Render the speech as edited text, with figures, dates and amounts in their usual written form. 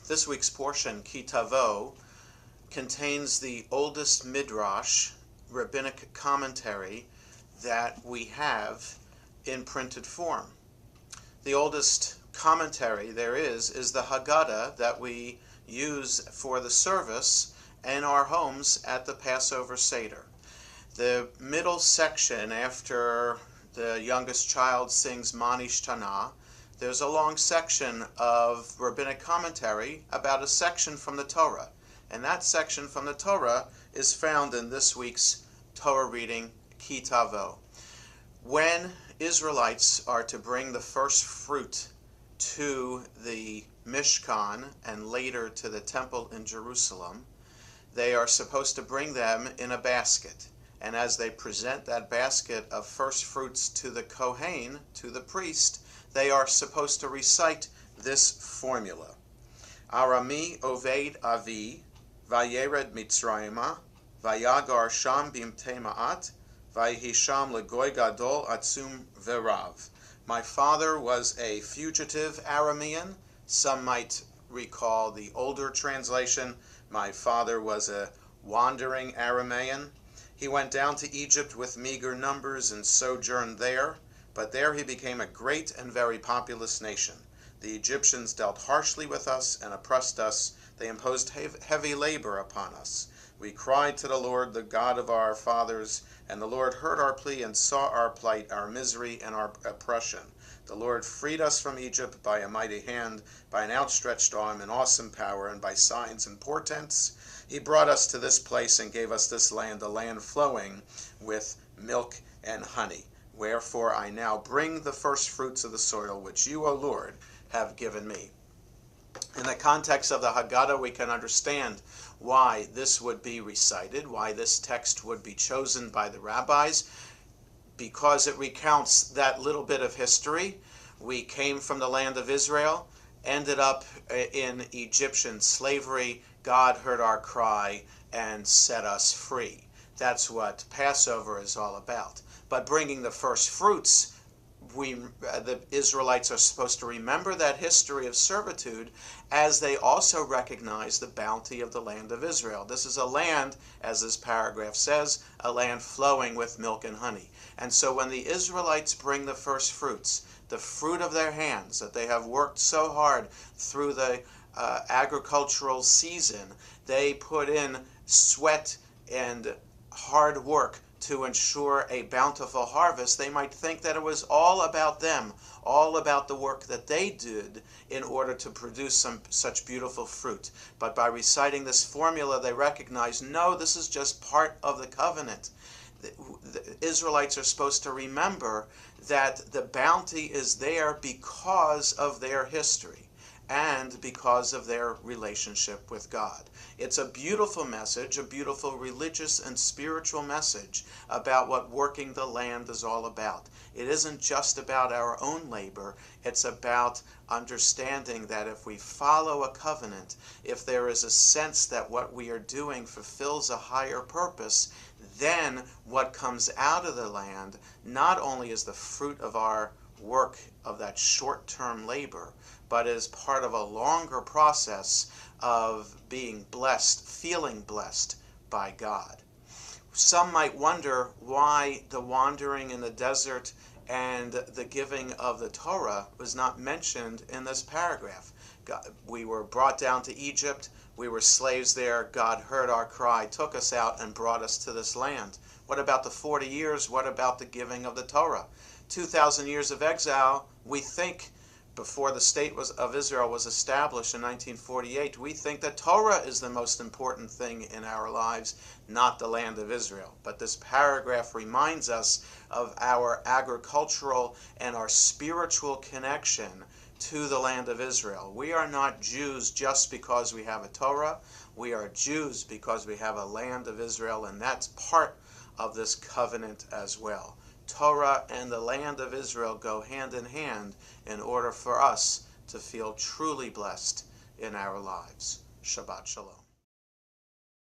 This week's portion, Tavo, contains the oldest midrash, rabbinic commentary, that we have in printed form. The oldest commentary there is the Haggadah that we use for the service in our homes at the Passover Seder. The middle section, after the youngest child sings Manish Tanah, there's a long section of rabbinic commentary about a section from the Torah. And that section from the Torah is found in this week's Torah reading, Tavo. When Israelites are to bring the first fruit to the Mishkan and later to the temple in Jerusalem, they are supposed to bring them in a basket. And as they present that basket of first fruits to the Kohen, to the priest, they are supposed to recite this formula. Arami Oved Avi, Vayered Mitzrayima, Vayagar Sham Bimte Ma'at, Vayhisham Legoy Gadol Atzum Verav. My father was a fugitive Aramean. Some might recall the older translation. My father was a wandering Aramean. He went down to Egypt with meager numbers and sojourned there, but there he became a great and very populous nation. The Egyptians dealt harshly with us and oppressed us. They imposed heavy labor upon us. We cried to the Lord, the God of our fathers, and the Lord heard our plea and saw our plight, our misery, and our oppression. The Lord freed us from Egypt by a mighty hand, by an outstretched arm and awesome power, and by signs and portents. He brought us to this place and gave us this land, a land flowing with milk and honey. Wherefore I now bring the first fruits of the soil, which you, O Lord, have given me. In the context of the Haggadah, we can understand why this would be recited, why this text would be chosen by the rabbis, because it recounts that little bit of history. We came from the land of Israel, ended up in Egyptian slavery. God heard our cry and set us free. That's what Passover is all about. But bringing the first fruits, the Israelites are supposed to remember that history of servitude as they also recognize the bounty of the land of Israel. This is a land, as this paragraph says, a land flowing with milk and honey. And so when the Israelites bring the first fruits, the fruit of their hands that they have worked so hard through the agricultural season, they put in sweat and hard work to ensure a bountiful harvest. They might think that it was all about them, all about the work that they did in order to produce such beautiful fruit. But by reciting this formula, they recognize, no, this is just part of the covenant. The Israelites are supposed to remember that the bounty is there because of their history and because of their relationship with God. It's a beautiful message, a beautiful religious and spiritual message about what working the land is all about. It isn't just about our own labor, it's about understanding that if we follow a covenant, if there is a sense that what we are doing fulfills a higher purpose, then what comes out of the land not only is the fruit of our work of that short-term labor, but is part of a longer process of being blessed, feeling blessed by God. Some might wonder why the wandering in the desert and the giving of the Torah was not mentioned in this paragraph. We were brought down to Egypt, we were slaves there, God heard our cry, took us out and brought us to this land. What about the 40 years? What about the giving of the Torah? 2,000 years of exile, we think, before the state of Israel was established in 1948, we think that Torah is the most important thing in our lives, not the land of Israel. But this paragraph reminds us of our agricultural and our spiritual connection to the land of Israel. We are not Jews just because we have a Torah. We are Jews because we have a land of Israel, and that's part of this covenant as well. Torah and the land of Israel go hand in hand in order for us to feel truly blessed in our lives. Shabbat Shalom.